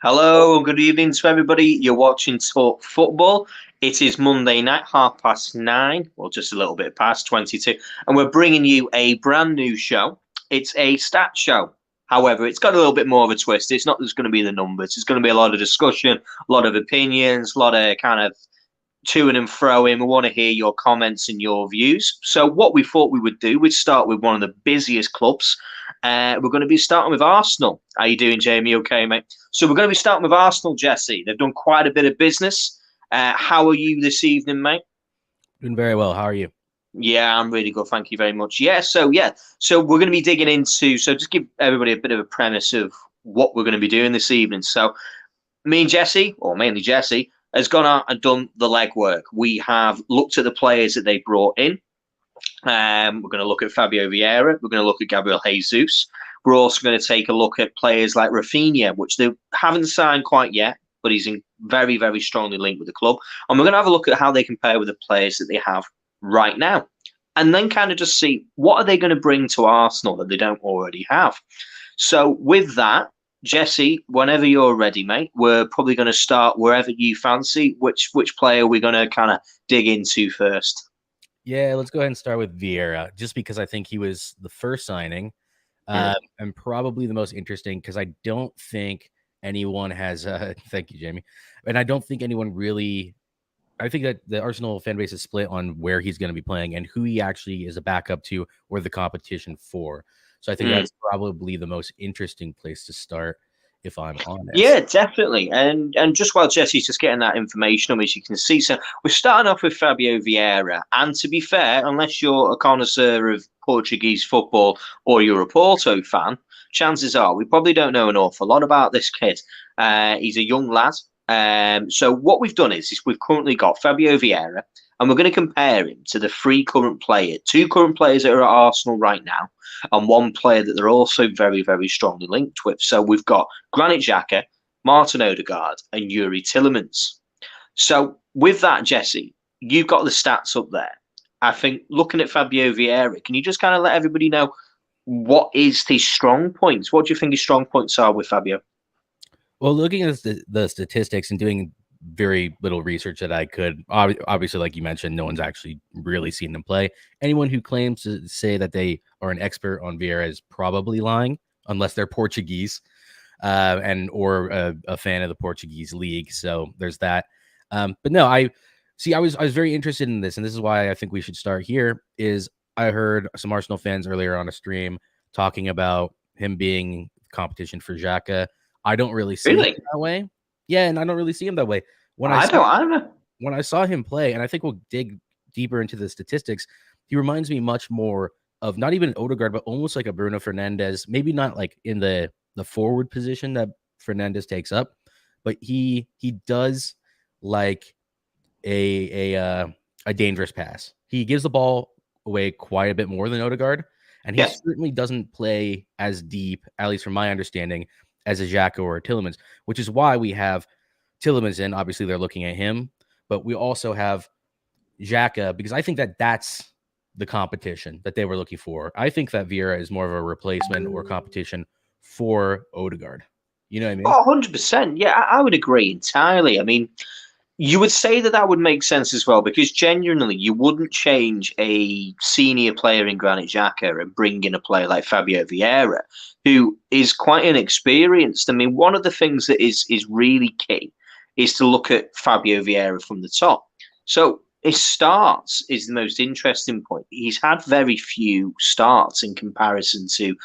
Hello, good evening to everybody. You're watching Talk Football. It is Monday night, 9:30, or just a little bit past 22, and we're bringing you a brand new show. It's a stat show. However, it's got a little bit more of a twist. It's not just going to be the numbers. It's going to be a lot of discussion, a lot of opinions, a lot of kind of to and fro in. We want to hear your comments and your views. So what we thought we would do, we'd start with one of the busiest clubs. We're going to be starting with Arsenal. How you doing, Jamie? Okay, mate. So we're going to be starting with Arsenal, Jesse. They've done quite a bit of business. How are you this evening, mate? Doing very well. How are you? Yeah, I'm really good. Thank you very much. So we're going to be digging into. So just give everybody a bit of a premise of what we're going to be doing this evening. So me and Jesse, or mainly Jesse, has gone out and done the legwork. We have looked at the players that they brought in. We're going to look at Fabio Vieira. We're going to look at Gabrielle Jesus. We're also going to take a look at players like Raphinia, which they haven't signed quite yet, but he's very, very strongly linked with the club. And we're going to have a look at how they compare with the players that they have right now. And then kind of just see what are they going to bring to Arsenal that they don't already have. So with that, Jesse, whenever you're ready, mate, we're probably going to start wherever you fancy. Which player we're going to kind of dig into first? Yeah, let's go ahead and start with Vieira, just because I think he was the first signing and probably the most interesting because I don't think anyone has thank you, Jamie. And I don't think anyone really I think that the Arsenal fan base is split on where he's going to be playing and who he actually is a backup to or the competition for. So I think that's probably the most interesting place to start, if I'm honest. Yeah, definitely. And just while Jesse's just getting that information, as you can see, so we're starting off with Fabio Vieira. And to be fair, unless you're a connoisseur of Portuguese football or you're a Porto fan, chances are we probably don't know an awful lot about this kid. He's a young lad. So what we've done is we've currently got Fabio Vieira, and we're going to compare him to the two current players that are at Arsenal right now, and one player that they're also very, very strongly linked with. So we've got Granit Xhaka, Martin Odegaard, and Yuri Tillemans. So with that, Jesse, you've got the stats up there. I think looking at Fabio Vieira, can you just kind of let everybody know what is his strong points? What do you think his strong points are with Fabio? Well, looking at the statistics and doing very little research that I could, obviously, like you mentioned, no one's actually really seen him play. Anyone who claims to say that they are an expert on Vieira is probably lying, unless they're Portuguese or a fan of the Portuguese league. So there's that. But no, I was very interested in this, and this is why I think we should start here. Is I heard some Arsenal fans earlier on a stream talking about him being competition for Xhaka. I don't really see him that way. Yeah, and I don't really see him that way. When I saw him play, and I think we'll dig deeper into the statistics, he reminds me much more of not even Odegaard, but almost like a Bruno Fernandes. Maybe not like in the forward position that Fernandes takes up, but he does like a dangerous pass. He gives the ball away quite a bit more than Odegaard, and he certainly doesn't play as deep, at least from my understanding, as a Xhaka or a Tillemans, which is why we have Tillemans in. Obviously, they're looking at him, but we also have Xhaka because I think that that's the competition that they were looking for. I think that Vieira is more of a replacement or competition for Odegaard. You know what I mean? Oh, 100%. Yeah, I would agree entirely. I mean, you would say that would make sense as well, because genuinely you wouldn't change a senior player in Granit Xhaka and bring in a player like Fabio Vieira, who is quite inexperienced. I mean, one of the things that is really key is to look at Fabio Vieira from the top. So his starts is the most interesting point. He's had very few starts in comparison to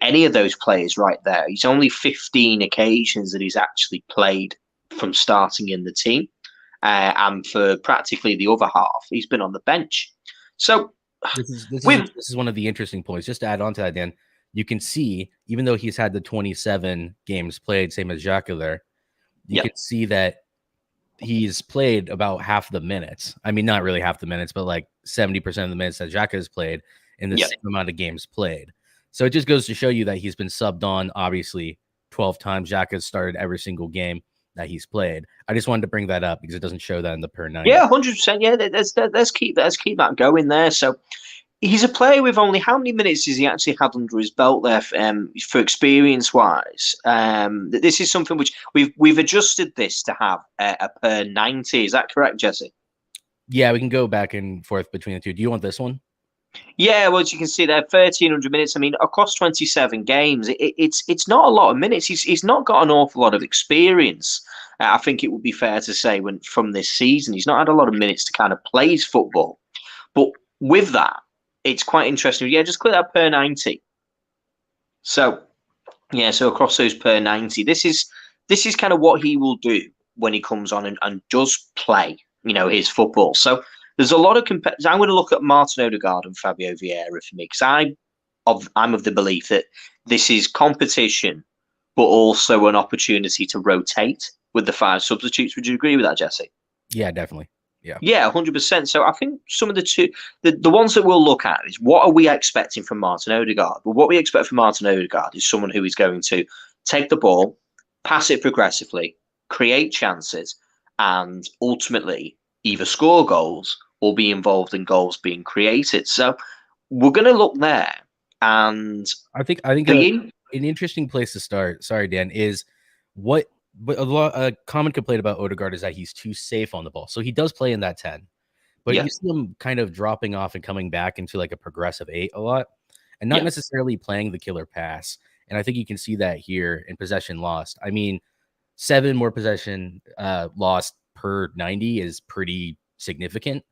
any of those players right there. He's only 15 occasions that he's actually played from starting in the team. And for practically the other half, he's been on the bench. So this is one of the interesting points. Just to add on to that, Dan, you can see, even though he's had the 27 games played, same as Xhaka there, you can see that he's played about half the minutes. I mean, not really half the minutes, but like 70% of the minutes that Xhaka has played in the same amount of games played. So it just goes to show you that he's been subbed on, obviously, 12 times. Xhaka has started every single game that he's played. I just wanted to bring that up because it doesn't show that in the per 90. Yeah, 100%. Yeah, let's keep that going there. So he's a player with only how many minutes has he actually had under his belt there for experience wise? This is something which we've adjusted this to have a per 90. Is that correct, Jesse? Yeah, we can go back and forth between the two. Do you want this one? Yeah, well, as you can see there, 1,300 minutes. I mean, across 27 games, it's not a lot of minutes. He's not got an awful lot of experience. I think it would be fair to say from this season, he's not had a lot of minutes to kind of play his football. But with that, it's quite interesting. Yeah, just click that per 90. So, yeah, so across those per 90, this is kind of what he will do when he comes on and does play, his football. So there's a lot of I'm going to look at Martin Odegaard and Fabio Vieira for me, because I'm of the belief that this is competition, but also an opportunity to rotate with the 5 substitutes. Would you agree with that, Jesse? Yeah, definitely. Yeah, 100%. So I think some of the ones that we'll look at is, what are we expecting from Martin Odegaard? Well, what we expect from Martin Odegaard is someone who is going to take the ball, pass it progressively, create chances, and ultimately either score goals or be involved in goals being created. So we're going to look there. And I think an interesting place to start, sorry, Dan, is but a common complaint about Odegaard is that he's too safe on the ball. So he does play in that 10, but you see him kind of dropping off and coming back into like a progressive 8 a lot, and not necessarily playing the killer pass. And I think you can see that here in possession lost. I mean, 7 more possession lost per 90 is pretty significant.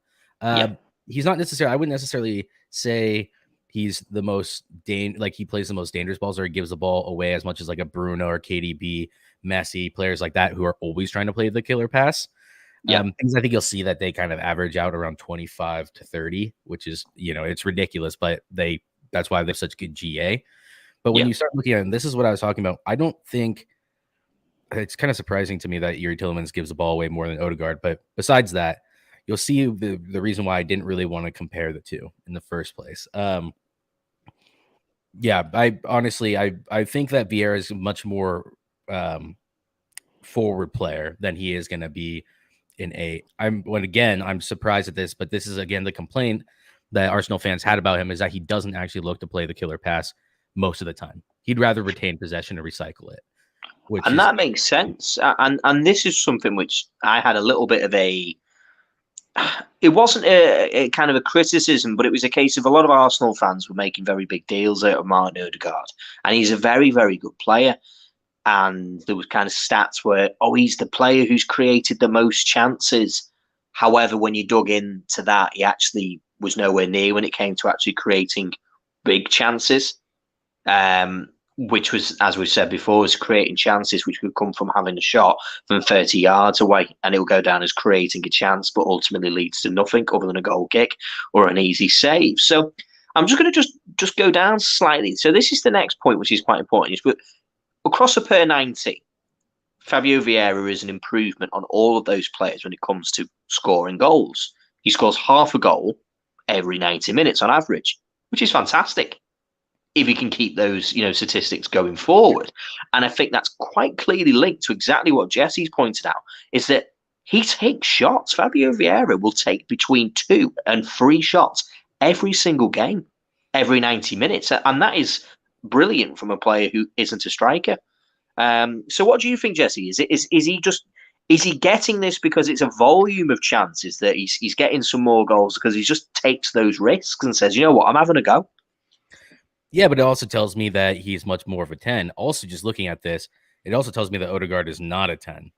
He's not necessarily, I wouldn't necessarily say he's the most he plays the most dangerous balls, or he gives the ball away as much as like a Bruno or KDB, Messi, players like that who are always trying to play the killer pass. Things I think you'll see that they kind of average out around 25 to 30, which is, it's ridiculous, but that's why they're such good GA. But when you start looking at it, and this is what I was talking about, I don't think it's kind of surprising to me that Yuri Tillemans gives the ball away more than Odegaard. But besides that, you'll see the reason why I didn't really want to compare the two in the first place. I honestly, I think that Vieira is much more forward player than he is going to be in 8. I'm surprised at this, but this is again the complaint that Arsenal fans had about him, is that he doesn't actually look to play the killer pass most of the time. He'd rather retain possession and recycle it. That makes sense. And this is something which I had a little bit of it wasn't a kind of a criticism, but it was a case of a lot of Arsenal fans were making very big deals out of Martin Odegaard, and he's a very, very good player. And there was kind of stats where, he's the player who's created the most chances. However, when you dug into that, he actually was nowhere near when it came to actually creating big chances. Which was, as we said before, was creating chances which could come from having a shot from 30 yards away, and it'll go down as creating a chance, but ultimately leads to nothing other than a goal kick or an easy save. So I'm just going to just go down slightly. So this is the next point, which is quite important. Is across a per 90, Fabio Vieira is an improvement on all of those players when it comes to scoring goals. He scores half a goal every 90 minutes on average, which is fantastic if he can keep those, statistics going forward. And I think that's quite clearly linked to exactly what Jesse's pointed out, is that he takes shots. Fabio Vieira will take between 2 and 3 shots every single game, every 90 minutes. And that is brilliant from a player who isn't a striker. So what do you think, Jesse? Is he getting this because it's a volume of chances that he's getting some more goals because he just takes those risks and says, you know what, I'm having a go? Yeah, but it also tells me that he's much more of a 10. Also, just looking at this, it also tells me that Odegaard is not a 10,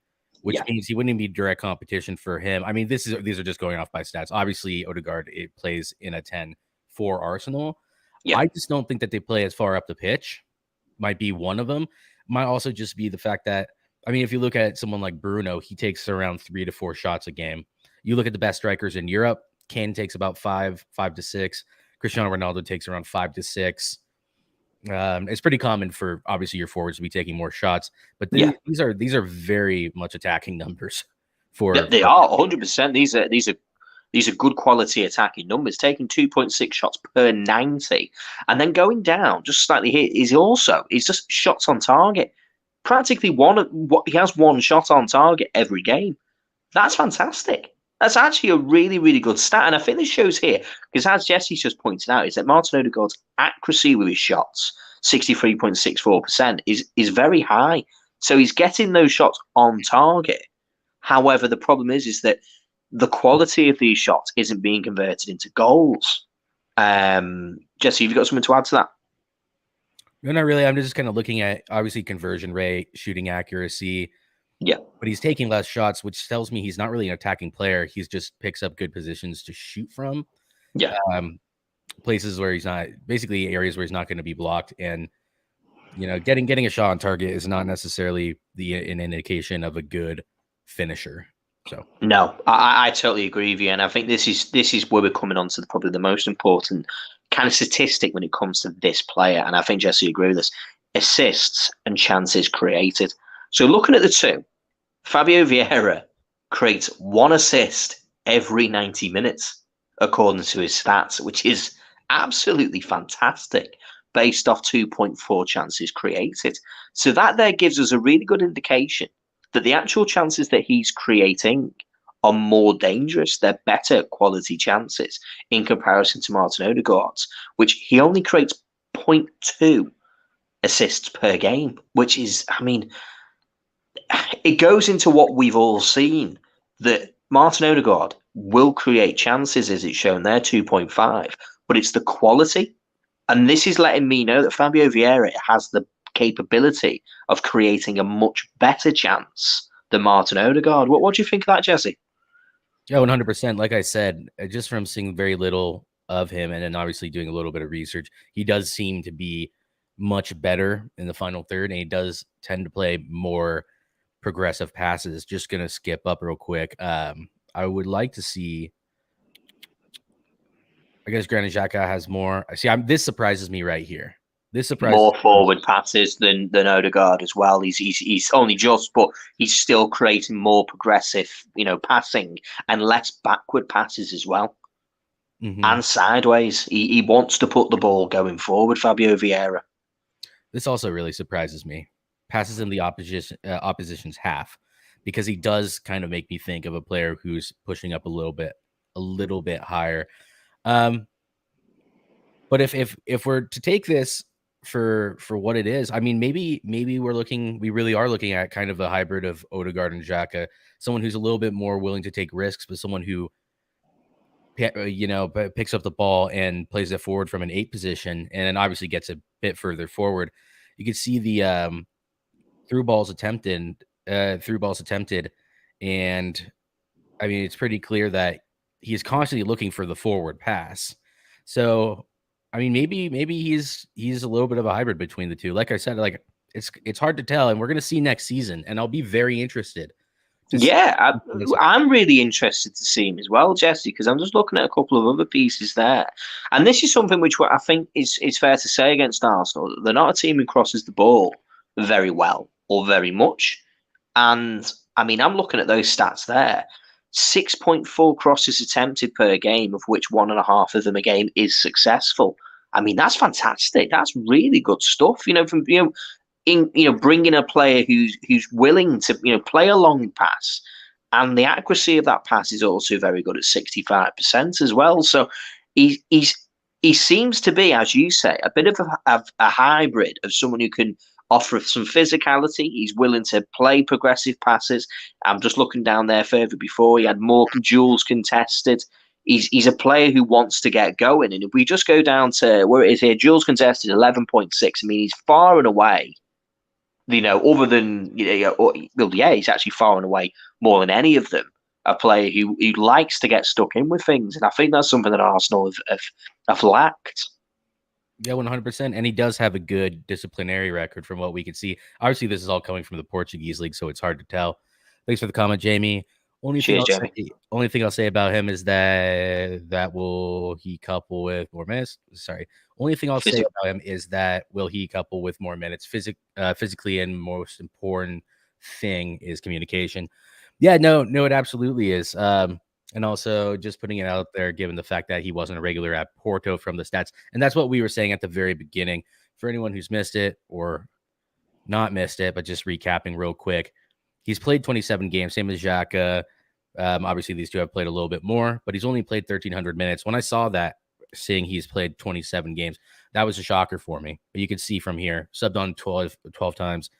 which means he wouldn't be direct competition for him. I mean, these are just going off by stats. Obviously, Odegaard plays in a 10 for Arsenal. Yeah. I just don't think that they play as far up the pitch. Might be one of them. Might also just be the fact that, I mean, if you look at someone like Bruno, he takes around 3 to 4 shots a game. You look at the best strikers in Europe, Kane takes about 5 to 6. Cristiano Ronaldo takes around 5 to 6. It's pretty common for obviously your forwards to be taking more shots, but these are very much attacking numbers. They are 100%. These are good quality attacking numbers. Taking 2.6 shots per 90, and then going down just slightly here is he's just shots on target. Practically he has 1 shot on target every game. That's fantastic. That's actually a really, really good stat. And I think this shows here, because as Jesse's just pointed out, is that Martin Odegaard's accuracy with his shots, 63.64%, is very high. So he's getting those shots on target. However, the problem is that the quality of these shots isn't being converted into goals. Jesse, have you got something to add to that? No, not really. I'm just kind of looking at, obviously, conversion rate, shooting accuracy. Yeah. But he's taking less shots, which tells me he's not really an attacking player. He's just picks up good positions to shoot from. Yeah. Places where he's not, basically areas where he's not going to be blocked. And, getting a shot on target is not necessarily an indication of a good finisher. So no, I totally agree with you, and I think this is where we're coming on to probably the most important kind of statistic when it comes to this player, and I think Jesse agree with this: assists and chances created. So looking at the two, Fabio Vieira creates 1 assist every 90 minutes, according to his stats, which is absolutely fantastic, based off 2.4 chances created. So that there gives us a really good indication that the actual chances that he's creating are more dangerous. They're better quality chances in comparison to Martin Odegaard's, which he only creates 0.2 assists per game, which is, I mean, it goes into what we've all seen, that Martin Odegaard will create chances, as it's shown there, 2.5, but it's the quality. And this is letting me know that Fabio Vieira has the capability of creating a much better chance than Martin Odegaard. What do you think of that, Jesse? Yeah, 100%. Like I said, just from seeing very little of him and then obviously doing a little bit of research, he does seem to be much better in the final third, and he does tend to play more progressive passes. Just going to skip up real quick. I would like to see, I guess Granit Xhaka has more. See, this surprises me right here. This surprises more forward passes than Odegaard as well. He's only just, but he's still creating more progressive, passing and less backward passes as well, and sideways. He wants to put the ball going forward. Fabio Vieira. This also really surprises me. Passes in the opposition's half, because he does kind of make me think of a player who's pushing up a little bit higher. But if we're to take this for what it is, I mean, maybe we really are looking at kind of a hybrid of Odegaard and Xhaka, someone who's a little bit more willing to take risks, but someone who picks up the ball and plays it forward from an 8 position, and then obviously gets a bit further forward. You can see the through balls attempted, and I mean, it's pretty clear that he's constantly looking for the forward pass. So, I mean, maybe he's a little bit of a hybrid between the two. Like I said, like it's hard to tell, and we're going to see next season, and I'll be very interested. Yeah, I'm really interested to see him as well, Jesse, because I'm just looking at a couple of other pieces there, and this is something which I think is fair to say against Arsenal. They're not a team who crosses the ball very well or very much, and I mean, I'm looking at those stats there. 6.4 crosses attempted per game, of which 1.5 of them a game is successful. I mean, that's fantastic. That's really good stuff. Bringing a player who's willing to play a long pass, and the accuracy of that pass is also very good at 65% as well. So he seems to be, as you say, a bit of a hybrid of someone who can offer some physicality. He's willing to play progressive passes. I'm just looking down there further before. He had more duels contested. He's a player who wants to get going. And if we just go down to where it is here, duels contested 11.6. I mean, he's far and away, other than, he's actually far and away more than any of them, a player who likes to get stuck in with things. And I think that's something that Arsenal have lacked. Yeah, 100%. And he does have a good disciplinary record from what we can see. Obviously, this is all coming from the Portuguese league, so it's hard to tell. Thanks for the comment, Jamie. Only thing I'll say about him is that will he couple with more minutes? Sorry. Only thing I'll say about him is that will he couple with more minutes physically, and most important thing is communication. Yeah, no, it absolutely is. And also just putting it out there, given the fact that he wasn't a regular at Porto from the stats. And that's what we were saying at the very beginning. For anyone who's missed it or not missed it, but just recapping real quick, he's played 27 games, same as Xhaka. Obviously, these two have played a little bit more, but he's only played 1,300 minutes. When I saw that, seeing he's played 27 games, that was a shocker for me. But you could see from here, subbed on 12 times.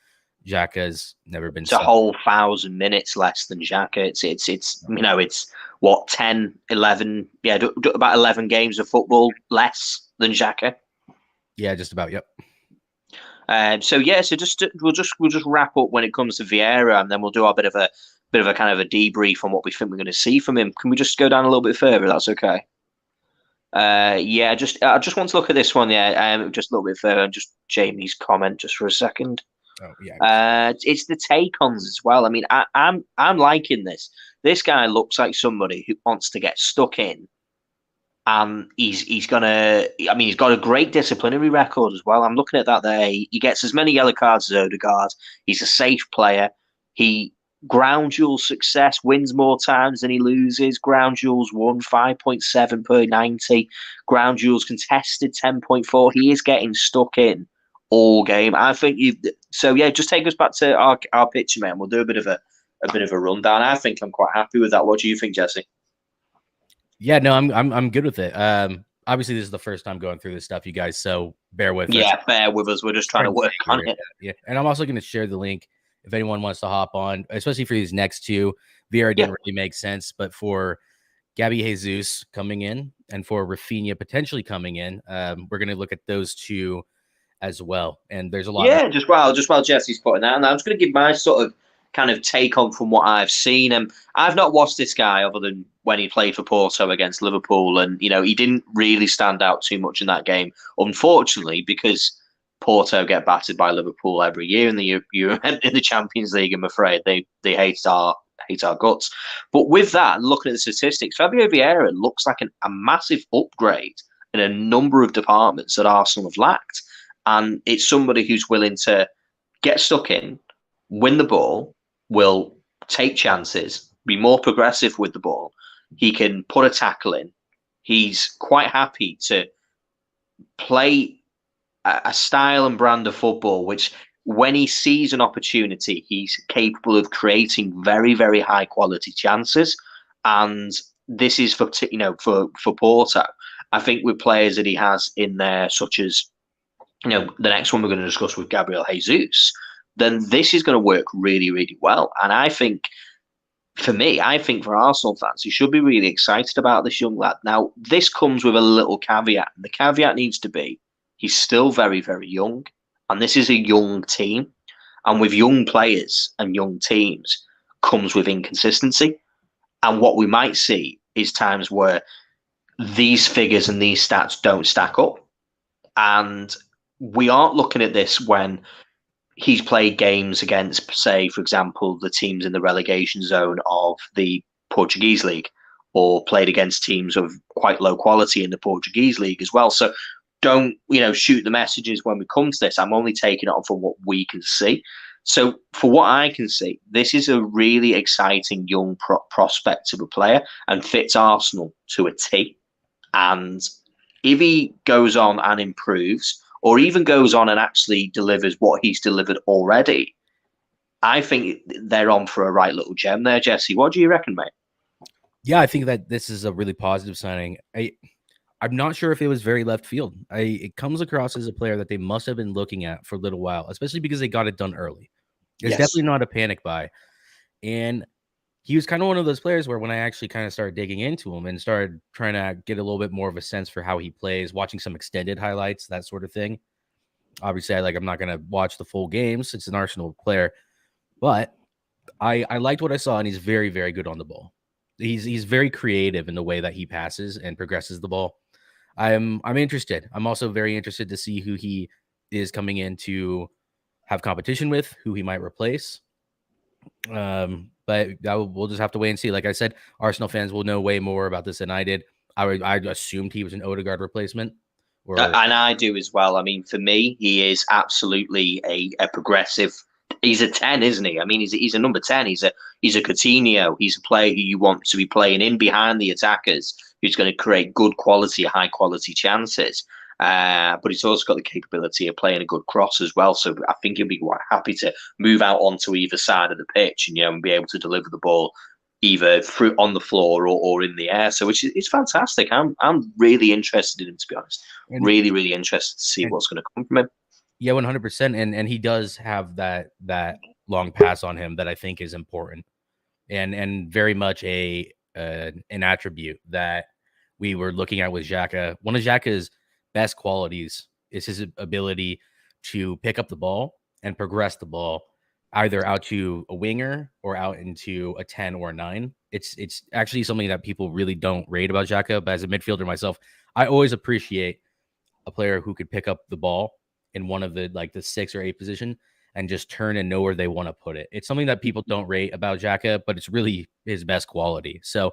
Xhaka's never been It's a subbed. whole 1,000 minutes less than Xhaka. It's it's what 10, 11, about 11 games of football less than Xhaka. Yeah, just about. Yep. So we'll just wrap up when it comes to Vieira, and then we'll do our bit of a kind of a debrief on what we think we're going to see from him. Can we just go down a little bit further? That's okay. I just want to look at this one. Just a little bit further, and just Jamie's comment just for a second. Oh yeah. It's the take-ons as well. I mean, I'm liking this. This guy looks like somebody who wants to get stuck in, and he's gonna. I mean, he's got a great disciplinary record as well. I'm looking at that there. He gets as many yellow cards as Odegaard. He's a safe player. He ground duel success, wins more times than he loses. Ground duels won 5.7 per 90. Ground duels contested 10.4. He is getting stuck in all game. I think just take us back to our picture, mate, and we'll do a bit of a rundown. I think I'm quite happy with that. What do you think, Jesse? Yeah, no, I'm good with it. Obviously this is the first time going through this stuff, you guys, so bear with us. Yeah, bear with us. We're just trying to work on it. Yeah. And I'm also going to share the link if anyone wants to hop on, especially for these next two. Vieira didn't really make sense, but for Gabrielle Jesus coming in and for Rafinha potentially coming in, we're going to look at those two as well. And there's a lot. Yeah, just while Jesse's putting that, and I'm just going to give my sort of kind of take on from what I've seen. And I've not watched this guy other than when he played for Porto against Liverpool, and he didn't really stand out too much in that game, unfortunately, because Porto get battered by Liverpool every year in the in the Champions League. I'm afraid they hate our guts. But with that, looking at the statistics, Fabio Vieira looks like a massive upgrade in a number of departments that Arsenal have lacked. And it's somebody who's willing to get stuck in, win the ball, will take chances, be more progressive with the ball. He can put a tackle in. He's quite happy to play a style and brand of football, which when he sees an opportunity, he's capable of creating very, very high quality chances. And this is for Porto. I think with players that he has in there, such as the next one we're going to discuss with Gabriel Jesus, then this is going to work really, really well. And I think, for Arsenal fans, you should be really excited about this young lad. Now, this comes with a little caveat. The caveat needs to be he's still very, very young. And this is a young team. And with young players and young teams comes with inconsistency. And what we might see is times where these figures and these stats don't stack up. And we aren't looking at this when he's played games against, say, for example, the teams in the relegation zone of the Portuguese league, or played against teams of quite low quality in the Portuguese league as well. So don't, shoot the messages when we come to this. I'm only taking it on from what we can see. So for what I can see, this is a really exciting young prospect of a player and fits Arsenal to a T. And if he goes on and improves, or even goes on and actually delivers what he's delivered already, I think they're on for a right little gem there, Jesse. What do you reckon, mate? Yeah, I think that this is a really positive signing. I'm not sure if it was very left field. It comes across as a player that they must have been looking at for a little while, especially because they got it done early. It's definitely not a panic buy. And he was kind of one of those players where when I actually kind of started digging into him and started trying to get a little bit more of a sense for how he plays, watching some extended highlights, that sort of thing. Obviously, I'm not going to watch the full games. It's an Arsenal player. But I liked what I saw, and he's very, very good on the ball. He's very creative in the way that he passes and progresses the ball. I'm interested. I'm also very interested to see who he is coming in to have competition with, who he might replace. But we'll just have to wait and see. Like I said, Arsenal fans will know way more about this than I did. I assumed he was an Odegaard replacement. And I do as well. I mean, for me, he is absolutely a progressive. He's a 10, isn't he? I mean, he's a number 10. He's a Coutinho. He's a player who you want to be playing in behind the attackers, who's going to create good quality, high quality chances. But he's also got the capability of playing a good cross as well. So I think he'll be quite happy to move out onto either side of the pitch and and be able to deliver the ball, either through on the floor or in the air. So it's fantastic. I'm really interested in him, to be honest. And, really, really interested to see what's going to come from him. Yeah, 100%. And he does have that long pass on him that I think is important, and very much an attribute that we were looking at with Xhaka. One of Xhaka's best qualities is his ability to pick up the ball and progress the ball either out to a winger or out into a 10 or a 9. It's actually something that people really don't rate about Xhaka, but as a midfielder myself, I always appreciate a player who could pick up the ball in one of the 6 or 8 position and just turn and know where they want to put it. It's something that people don't rate about Xhaka, but it's really his best quality. So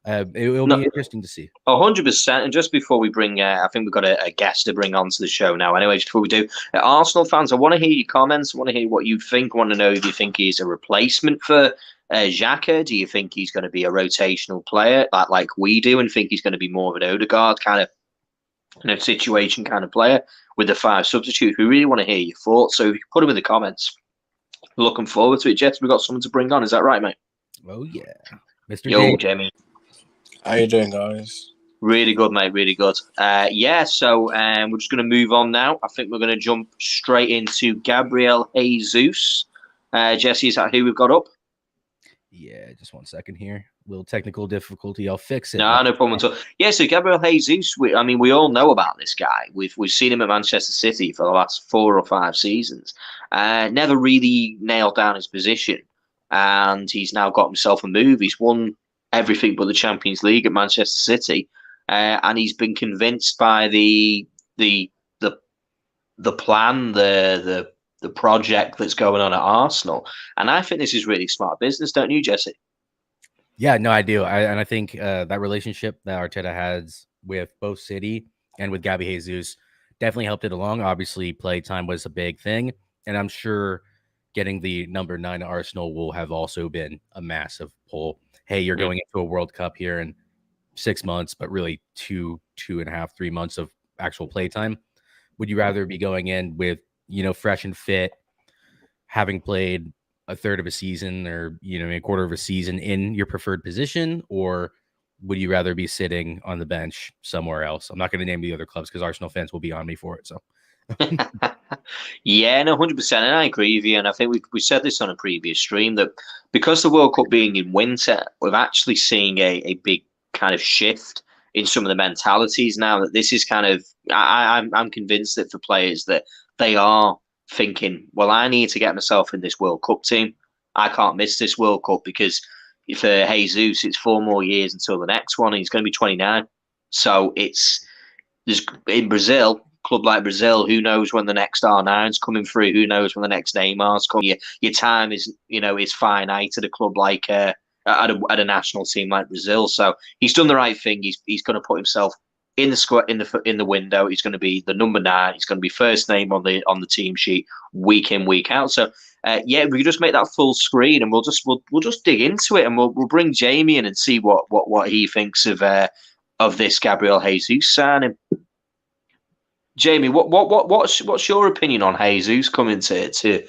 it'll be interesting to see. 100%. And just before we bring, I think we've got a guest to bring onto the show now. Anyway, just before we do, Arsenal fans, I want to hear your comments. I want to hear what you think. I want to know if you think he's a replacement for Xhaka. Do you think he's going to be a rotational player like we do, and think he's going to be more of an Odegaard kind of situation kind of player with the 5 substitutes? We really want to hear your thoughts. So if you put them in the comments. Looking forward to it, Jets. We've got someone to bring on. Is that right, mate? Oh, yeah. Mr. Yo, Jamie. How you doing, guys? Really good, mate. Really good. So we're just going to move on now. I think we're going to jump straight into Gabrielle Jesus. Jesse, is that who we've got up? Yeah, just 1 second here. Little technical difficulty. I'll fix it. No problem at all. Yeah, so Gabrielle Jesus, we all know about this guy. We've seen him at Manchester City for the last 4 or 5 seasons. Never really nailed down his position. And he's now got himself a move. He's won everything but the Champions League at Manchester City. And he's been convinced by the plan, the project that's going on at Arsenal. And I think this is really smart business, don't you, Jesse? Yeah, no, I do. I think that relationship that Arteta has with both City and with Gabi Jesus definitely helped it along. Obviously, play time was a big thing. And I'm sure getting the number 9 Arsenal will have also been a massive pull. Hey, you're going into a World Cup here in 6 months, but really 2.5, 3 months of actual play time. Would you rather be going in with, fresh and fit, having played a third of a season or, a quarter of a season in your preferred position, or would you rather be sitting on the bench somewhere else? I'm not going to name the other clubs because Arsenal fans will be on me for it. So. Yeah, no, 100%. And I agree with you. And I think we said this on a previous stream that because the World Cup being in winter, we're actually seeing a big kind of shift in some of the mentalities now. That this is kind of, I'm convinced that for players that they are thinking, well, I need to get myself in this World Cup team. I can't miss this World Cup because for Jesus, it's 4 more years until the next one. He's going to be 29. So there's in Brazil. Club like Brazil, who knows when the next R9's coming through? Who knows when the next Neymar's coming? Your time is finite at a club like at a national team like Brazil. So he's done the right thing. He's going to put himself in the squad in the window. He's going to be the number 9. He's going to be first name on the team sheet week in, week out. So we can just make that full screen and we'll just dig into it and we'll bring Jamie in and see what he thinks of this Gabrielle Jesus signing. Jamie, what's your opinion on Jesus coming to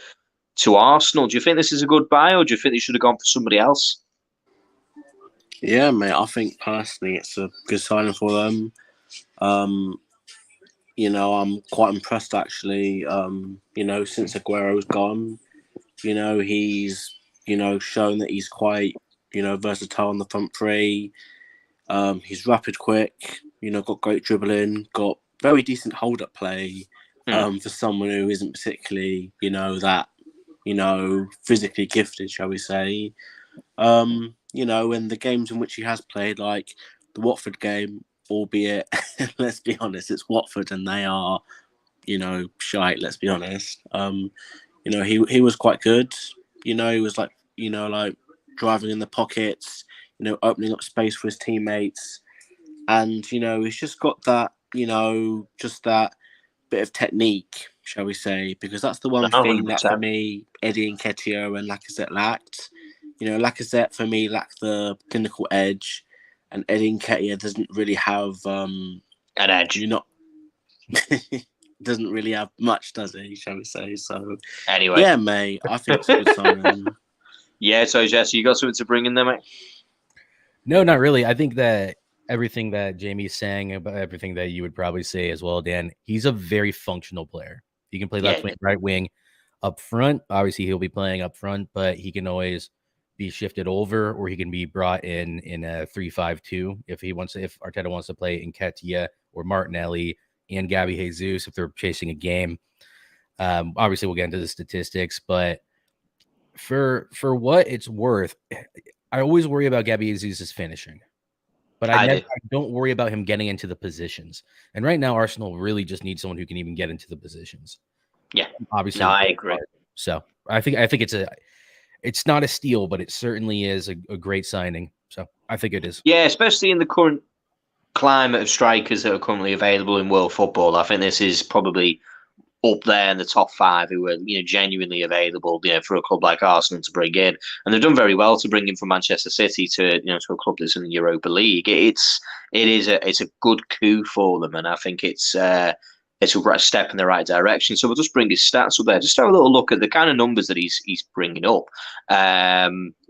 Arsenal? Do you think this is a good buy, or do you think they should have gone for somebody else? Yeah, mate. I think personally it's a good signing for them. I'm quite impressed actually. Since Aguero's gone, he's shown that he's quite versatile on the front 3. He's rapid, quick. Got great dribbling. Got very decent hold-up play for someone who isn't particularly, that, physically gifted, shall we say. In the games in which he has played, like the Watford game, albeit, let's be honest, it's Watford and they are, shite, let's be honest. He was quite good. He was like driving in the pockets, opening up space for his teammates. And, he's just got that, just that bit of technique, shall we say, because that's the one thing that for me, Eddie Nketiah and Lacazette lacked. Lacazette for me lacked the clinical edge, and Eddie Nketiah doesn't really have an edge. Doesn't really have much, does he, shall we say? So, anyway. Yeah, mate, I think it's a good sign. Yeah, so Jesse, you got something to bring in there, mate? No, not really. I think that everything that Jamie's saying about everything that you would probably say as well, Dan, he's a very functional player. He can play left Yeah, wing, right wing, up front. Obviously, he'll be playing up front, but he can always be shifted over, or he can be brought in a 3-5-2 if he wants to, if Arteta wants to play Nketiah or Martinelli and Gabby Jesus if they're chasing a game. Obviously, we'll get into the statistics, but for what it's worth, I always worry about Gabby Jesus' finishing, but I don't worry about him getting into the positions. And right now, Arsenal really just needs someone who can even get into the positions. yeah. Obviously, No, I agree. So I think it's not a steal, but it certainly is a great signing. So I think it is. Yeah, especially in the current climate of strikers that are currently available in world football. I think this is probably up there in the top 5 who are genuinely available for a club like Arsenal to bring in, and they've done very well to bring him from Manchester City to to a club that's in the Europa League. It's a good coup for them, and I think it's a step in the right direction. So we'll just bring his stats up there. Just have a little look at the kind of numbers that he's bringing up.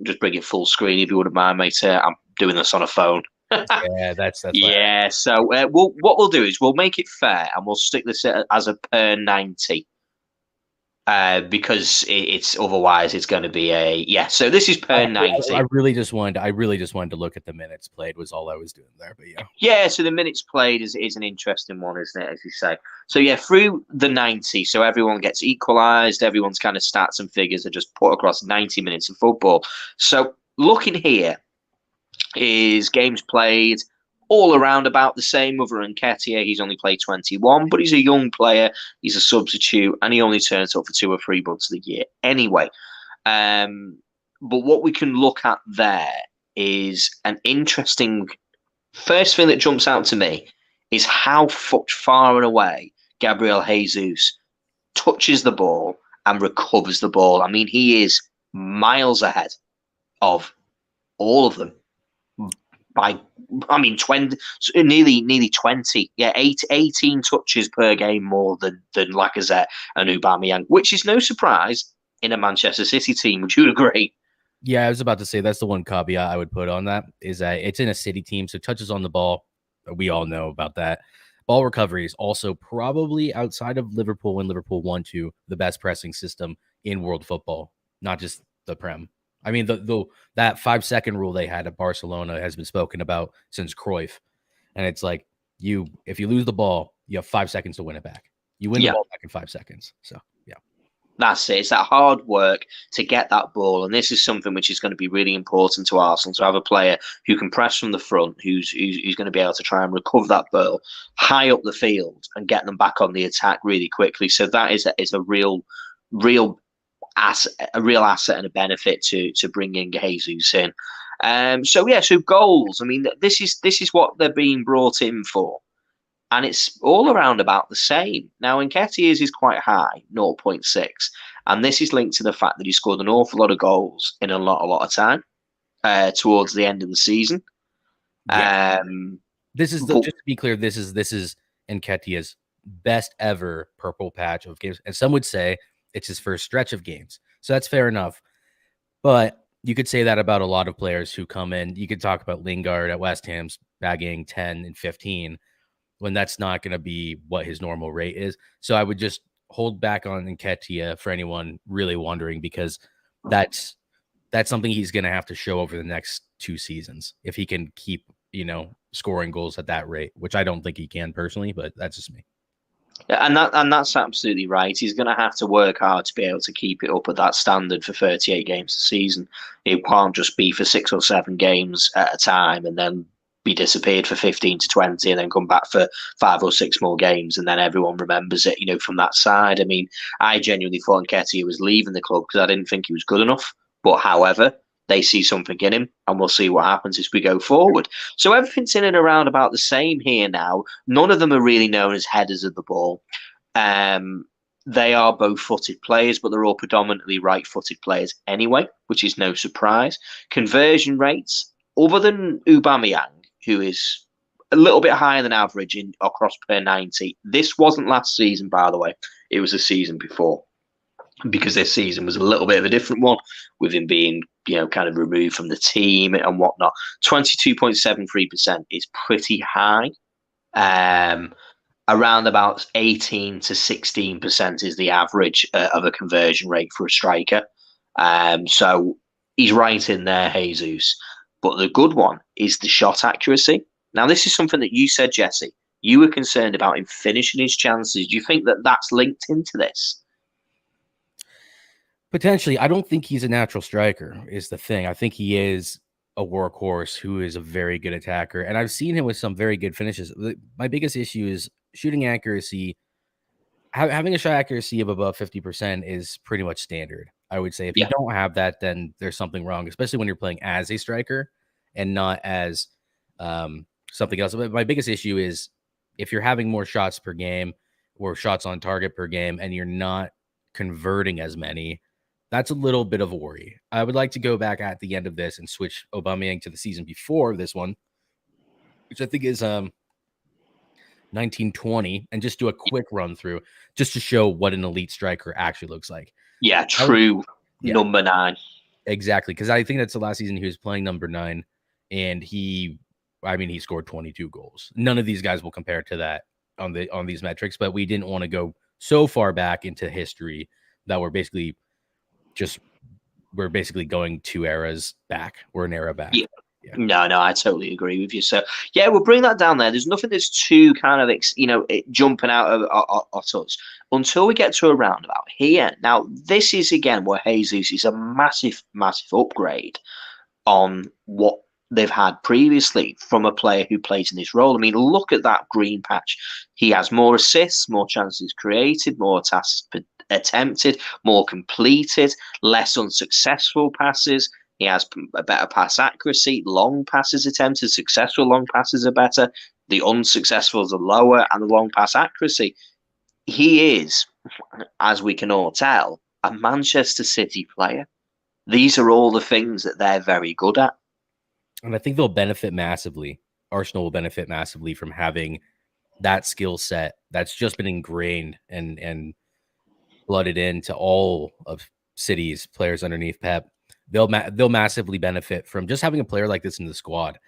Just bring it full screen if you wouldn't mind, mate. I'm doing this on a phone. Yeah, that's yeah. So what we'll do is we'll make it fair and we'll stick this as a per 90. Because it's otherwise it's going to be So this is per 90. I really just wanted to look at the minutes played was all I was doing there. But yeah. Yeah, so the minutes played is an interesting one, isn't it, as you say? So yeah, through the 90, so everyone gets equalised, everyone's kind of stats and figures are just put across 90 minutes of football. So looking here is games played all around about the same. Other than Nketiah, he's only played 21, but he's a young player, he's a substitute, and he only turns up for 2 or 3 months of the year anyway. But what we can look at there is an interesting first thing that jumps out to me is how far and away Gabrielle Jesus touches the ball and recovers the ball. I mean, he is miles ahead of all of them by 20, nearly 20. Yeah, 18 touches per game more than Lacazette and Aubameyang, which is no surprise in a Manchester City team. Would you agree? Yeah, I was about to say that's the one caveat I would put on that is that it's in a City team, so touches on the ball. We all know about that. Ball recovery is also probably outside of Liverpool when Liverpool won to the best pressing system in world football, not just the Prem. I mean, that 5-second rule they had at Barcelona has been spoken about since Cruyff, and it's like if you lose the ball, you have 5 seconds to win it back. You win the ball back in 5 seconds. So yeah. That's it. It's that hard work to get that ball, and this is something which is going to be really important to Arsenal, to have a player who can press from the front, who's going to be able to try and recover that ball high up the field and get them back on the attack really quickly. So that is a real asset, and a benefit to bringing Jesus in. So goals. I mean, this is what they're being brought in for. And it's all around about the same. Now, Nketiah's is quite high, 0.6. And this is linked to the fact that he scored an awful lot of goals in a lot of time towards the end of the season. Yeah. This is just to be clear, this is Nketiah's best ever purple patch of games. And some would say it's his first stretch of games. So that's fair enough. But you could say that about a lot of players who come in. You could talk about Lingard at West Ham's bagging 10 and 15. When that's not going to be what his normal rate is. So I would just hold back on Nketiah for anyone really wondering, because that's something he's going to have to show over the next 2 seasons if he can keep, scoring goals at that rate, which I don't think he can personally, but that's just me. Yeah, and that's absolutely right. He's going to have to work hard to be able to keep it up at that standard for 38 games a season. It can't just be for 6 or 7 games at a time and then be disappeared for 15 to 20 and then come back for 5 or 6 more games and then everyone remembers it, from that side. I mean, I genuinely thought Nketiah was leaving the club because I didn't think he was good enough. But however, they see something in him and we'll see what happens as we go forward. So everything's in and around about the same here now. None of them are really known as headers of the ball. They are both-footed players, but they're all predominantly right-footed players anyway, which is no surprise. Conversion rates, other than Aubameyang, who is a little bit higher than average across per 90. This wasn't last season, by the way. It was the season before. because this season was a little bit of a different one with him being, kind of removed from the team and whatnot. 22.73% is pretty high. Around about 18 to 16% is the average of a conversion rate for a striker. So he's right in there, Jesus. But the good one is the shot accuracy. Now, this is something that you said, Jesse. You were concerned about him finishing his chances. Do you think that that's linked into this? Potentially. I don't think he's a natural striker is the thing. I think he is a workhorse who is a very good attacker. And I've seen him with some very good finishes. My biggest issue is shooting accuracy. Having a shot accuracy of above 50% is pretty much standard. I would say if you don't have that, then there's something wrong, especially when you're playing as a striker and not as something else. But my biggest issue is if you're having more shots per game or shots on target per game and you're not converting as many, that's a little bit of a worry. I would like to go back at the end of this and switch Aubameyang to the season before this one, which I think is 1920, and just do a quick run through just to show what an elite striker actually looks like. Yeah, true number 9. Exactly, because I think that's the last season he was playing number 9, and he scored 22 goals. None of these guys will compare to that on these metrics, but we didn't want to go so far back into history that we're basically going 2 eras back. We're an era back. Yeah. No, I totally agree with you. So, yeah, we'll bring that down there. There's nothing that's too kind of, jumping out of us until we get to a roundabout here. Now, this is, again, where Jesus is a massive, massive upgrade on what they've had previously from a player who plays in this role. I mean, look at that green patch. He has more assists, more chances created, more tasks attempted, more completed, less unsuccessful passes. He has a better pass accuracy, long passes attempted, successful long passes are better, the unsuccessfuls are lower, and the long pass accuracy. He is, as we can all tell, a Manchester City player. These are all the things that they're very good at. And I think they'll benefit massively. Arsenal will benefit massively from having that skill set that's just been ingrained and blooded into all of City's players underneath Pep. They'll massively benefit from just having a player like this in the squad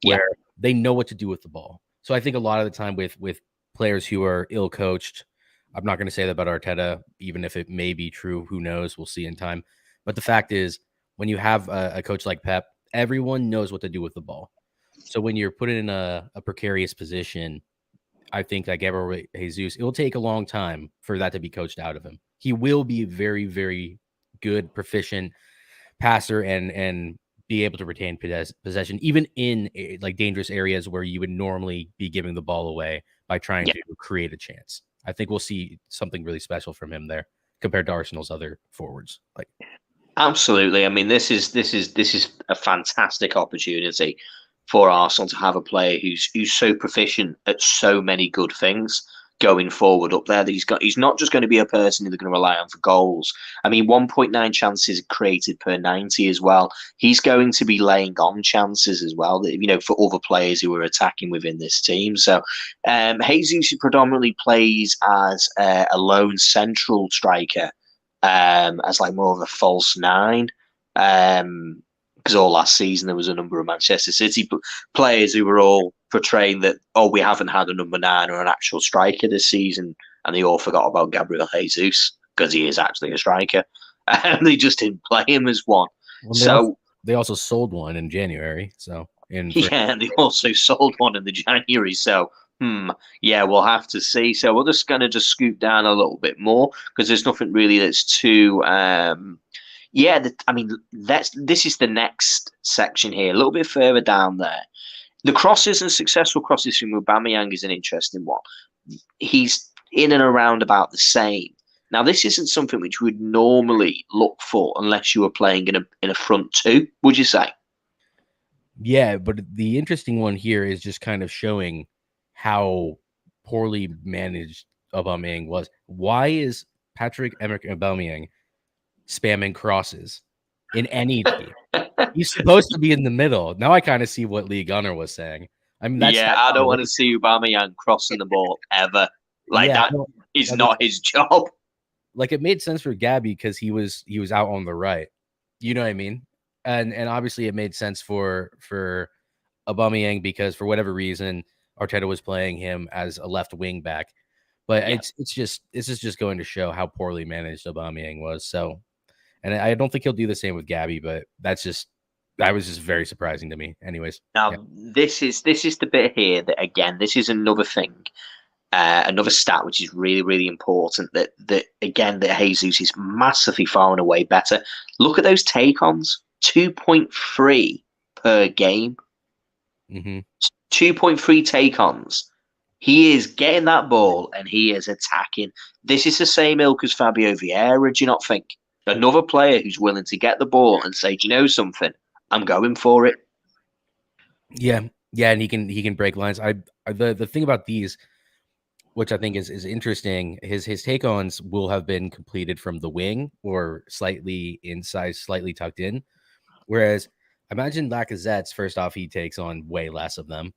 where they know what to do with the ball. So I think a lot of the time with players who are ill-coached, I'm not going to say that about Arteta, even if it may be true. Who knows? We'll see in time. But the fact is, when you have a coach like Pep, everyone knows what to do with the ball. So when you're put in a precarious position, I think that Gabriel Jesus, it will take a long time for that to be coached out of him. He will be very, very good, proficient passer and be able to retain possession, even in like dangerous areas where you would normally be giving the ball away by trying to create a chance. I think we'll see something really special from him there compared to Arsenal's other forwards. Absolutely. I mean, this is a fantastic opportunity for Arsenal to have a player who's so proficient at so many good things going forward up there. That he's not just going to be a person they're going to rely on for goals. I mean, 1.9 chances created per 90 as well. He's going to be laying on chances as well, for other players who are attacking within this team. So Jesus predominantly plays as a lone central striker, as like more of a false 9. Because all last season there was a number of Manchester City players who were all portraying that, we haven't had a number 9 or an actual striker this season, and they all forgot about Gabriel Jesus because he is actually a striker, and they just didn't play him as one. Well, they also sold one in January. And they also sold one in the January. So we'll have to see. So we're just going to scoot down a little bit more because there's nothing really that's too. This is the next section here, a little bit further down there. The crosses and successful crosses from Aubameyang is an interesting one. He's in and around about the same. Now, this isn't something which we would normally look for unless you were playing in a front 2, would you say? Yeah, but the interesting one here is just kind of showing how poorly managed Aubameyang was. Why is Patrick-Emerick Aubameyang spamming crosses in any team? He's supposed to be in the middle. Now I kind of see what Lee Gunner was saying. I mean, I don't want to see Aubameyang crossing the ball ever. That is not his job. like it made sense for Gabby because he was out on the right. You know what I mean? And obviously it made sense for Aubameyang because for whatever reason Arteta was playing him as a left wing back. But it's just going to show how poorly managed Aubameyang was. So, and I don't think he'll do the same with Gabby, but that was just very surprising to me. Anyways, Now this is the bit here that again, this is another thing, another stat which is really really important. That again, that Jesus is massively far and away better. Look at those take-ons, 2.3 per game, 2.3 take-ons. He is getting that ball and he is attacking. This is the same ilk as Fabio Vieira, do you not think? Another player who's willing to get the ball and say, do you know something? I'm going for it. Yeah, and he can break lines. The thing about these, which I think is interesting, his take-ons will have been completed from the wing or slightly inside, slightly tucked in. Whereas imagine Lacazette's, first off, he takes on way less of them.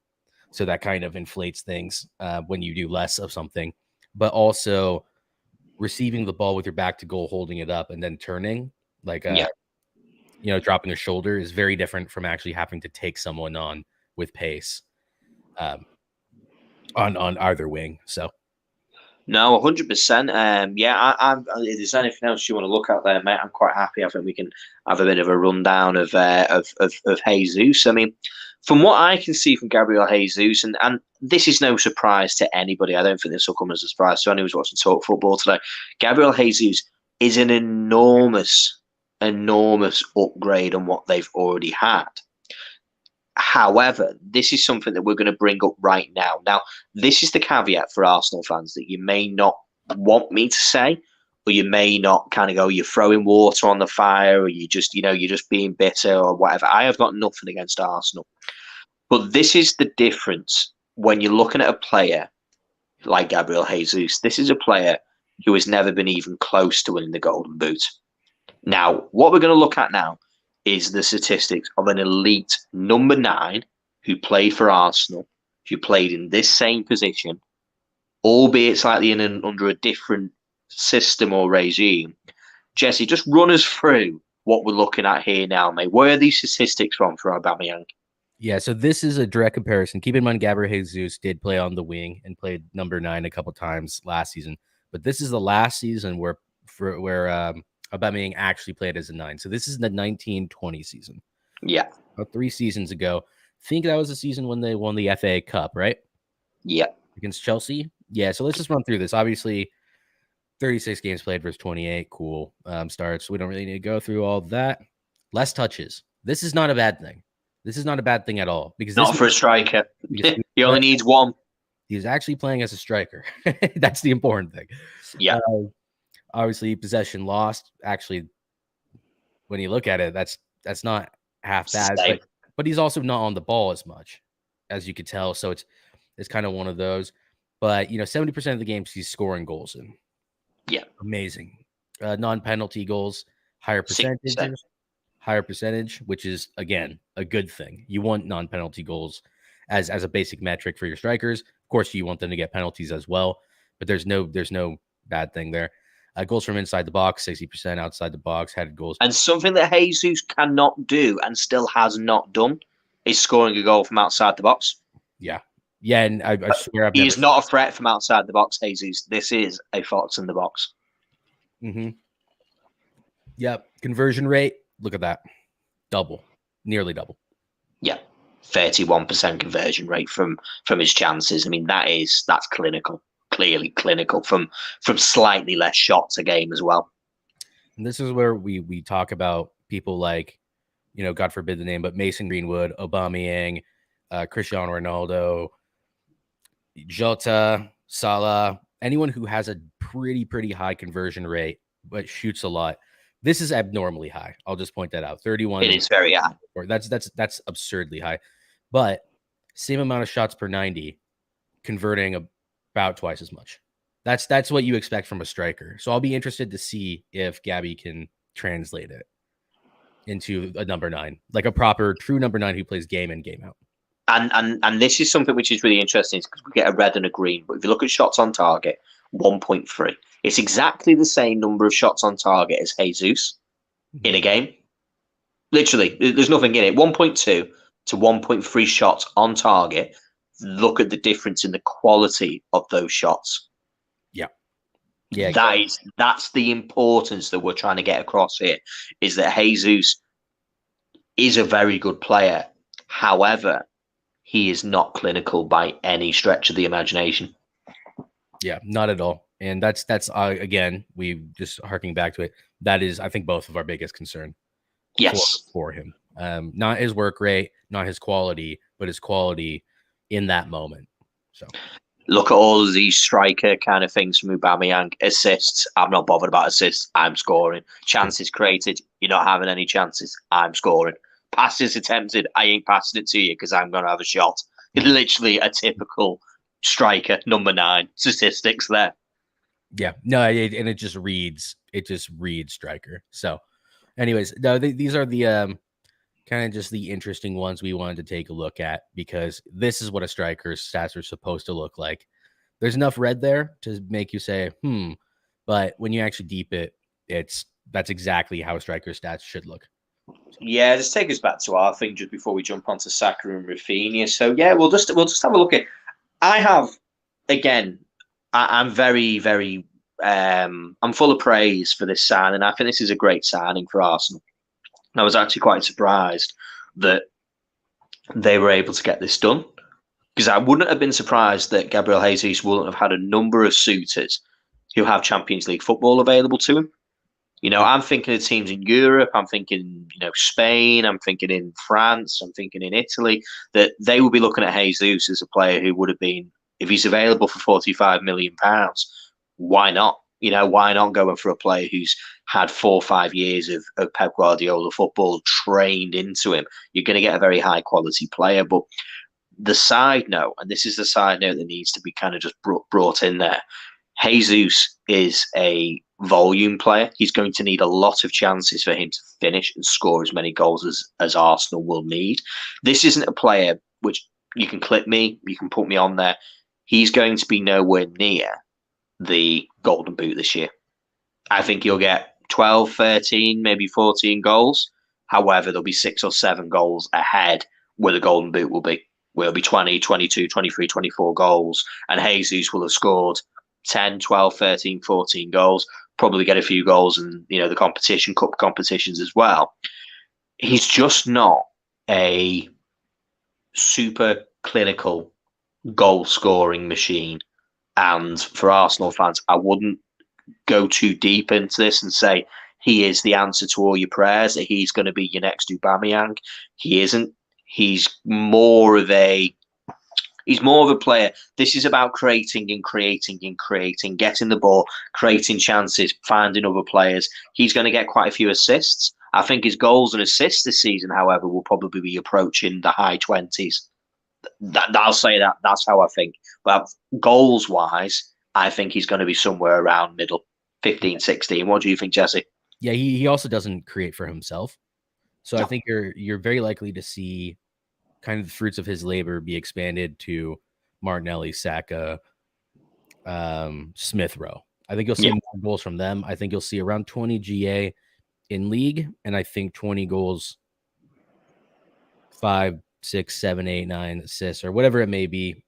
So that kind of inflates things when you do less of something. But also receiving the ball with your back to goal, holding it up, and then turning, like dropping a shoulder is very different from actually having to take someone on with pace on either wing. So. No, 100%. Yeah, if there's anything else you want to look at there, mate, I'm quite happy. I think we can have a bit of a rundown of Jesus. I mean, from what I can see from Gabrielle Jesus, and this is no surprise to anybody. I don't think this will come as a surprise to anyone who's watching Talk Football today. Gabrielle Jesus is an enormous upgrade on what they've already had. However, this is something that we're going to bring up right now. Now, this is the caveat for Arsenal fans that you may not want me to say, or you may not kind of go, you're throwing water on the fire, or you're just being bitter or whatever. I have got nothing against Arsenal. But this is the difference when you're looking at a player like Gabriel Jesus. This is a player who has never been even close to winning the Golden Boot. Now, what we're going to look at now is the statistics of an elite number 9 who played for Arsenal, who played in this same position, albeit slightly under a different system or regime. Jesse, just run us through what we're looking at here now, mate. Where are these statistics from for Aubameyang? Yeah, so this is a direct comparison. Keep in mind, Gabriel Jesus did play on the wing and played number 9 a couple times last season, but this is the last season where Aubameyang actually played as a 9. So this is the 1920 season. Yeah. About 3 seasons ago. I think that was the season when they won the FA Cup, right? Yeah. Against Chelsea. Yeah, so let's just run through this. Obviously, 36 games played versus 28. Cool starts. We don't really need to go through all that. Less touches. This is not a bad thing. This is not a bad thing at all. Because not for a striker. He only needs one. He's actually playing as a striker. That's the important thing. Yeah. Obviously, possession lost. Actually, when you look at it, that's not half bad. But he's also not on the ball as much, as you could tell. So it's kind of one of those. But 70% of the games he's scoring goals in. Yeah, amazing. Non-penalty goals, higher percentage, which is again a good thing. You want non-penalty goals as a basic metric for your strikers. Of course, you want them to get penalties as well. But there's no bad thing there. Goals from inside the box, 60% outside the box, headed goals. And something that Jesus cannot do and still has not done is scoring a goal from outside the box. Yeah. Yeah, and I swear he is not a threat from outside the box, Jesus. This is a fox in the box. Mm-hmm. Yep. Conversion rate, look at that. Double. Nearly double. Yeah. 31% conversion rate from his chances. I mean, that's clinical. Clearly clinical from slightly less shots a game as well. And this is where we talk about people like, God forbid the name, but Mason Greenwood, Aubameyang, Cristiano Ronaldo, Jota, Salah, anyone who has a pretty high conversion rate but shoots a lot. This is abnormally high. I'll just point that out. 31. It is very high. That's absurdly high. But same amount of shots per 90, converting about twice as much. That's what you expect from a striker. So I'll be interested to see if Gabby can translate it into a number 9, like a proper true number 9 who plays game in, game out. And this is something which is really interesting because we get a red and a green. But if you look at shots on target, 1.3. It's exactly the same number of shots on target as Jesus in a game. Literally, there's nothing in it. 1.2 to 1.3 shots on target. Look at the difference in the quality of those shots. Yeah. That's the importance that we're trying to get across here, is that Jesus is a very good player. However, he is not clinical by any stretch of the imagination. Yeah, not at all. And that's again, we just harking back to it. That is, I think, both of our biggest concern. Yes, for him. Not his work rate, not his quality, but his quality in that moment. So look at all of these striker kind of things from Aubameyang. Assists, I'm not bothered about assists. I'm scoring. Chances created, you're not having any chances. I'm scoring. Passes attempted, I ain't passing it to you because I'm going to have a shot. It's literally a typical striker, number 9 statistics there. Yeah, no, and it just reads striker. So, anyways, no, these are the kind of just the interesting ones we wanted to take a look at, because this is what a striker's stats are supposed to look like. There's enough red there to make you say, but when you actually deep it, that's exactly how a striker's stats should look. Yeah, just take us back to our thing just before we jump onto Saka and Raphinia. So yeah, we'll just have a look at. I have, again, I'm very, very, I'm full of praise for this signing. I think this is a great signing for Arsenal. I was actually quite surprised that they were able to get this done, because I wouldn't have been surprised that Gabrielle Jesus wouldn't have had a number of suitors who have Champions League football available to him. You know, I'm thinking of teams in Europe. I'm thinking, Spain. I'm thinking in France. I'm thinking in Italy, that they will be looking at Jesus as a player who would have been, if he's available for £45 million, why not? Why not going for a player who's had 4 or 5 years of Pep Guardiola football trained into him? You're going to get a very high quality player. But the side note, and this is the side note that needs to be kind of just brought in there, Jesus is a volume player. He's going to need a lot of chances for him to finish and score as many goals as Arsenal will need. This isn't a player which you can clip me, you can put me on there. He's going to be nowhere near the Golden Boot this year. I think he'll get 12, 13, maybe 14 goals. However, there'll be 6 or 7 goals ahead where the Golden Boot will be. Where it'll be 20, 22, 23, 24 goals. And Jesus will have scored 10, 12, 13, 14 goals, probably get a few goals in, the competition, cup competitions as well. He's just not a super clinical goal scoring machine. And for Arsenal fans, I wouldn't go too deep into this and say he is the answer to all your prayers, that he's going to be your next Aubameyang. He isn't. He's more of a player. This is about creating and creating and creating, getting the ball, creating chances, finding other players. He's going to get quite a few assists. I think his goals and assists this season, however, will probably be approaching the high 20s. I'll say that. That's how I think. But goals-wise, I think he's going to be somewhere around middle, 15, 16. What do you think, Jesse? Yeah, he also doesn't create for himself. So I think you're very likely to see kind of the fruits of his labor be expanded to Martinelli, Saka, Smith Rowe. I think you'll see more goals from them. I think you'll see around 20 GA in league, and I think 20 goals, 5, 6, 7, 8, 9 assists, or whatever it may be,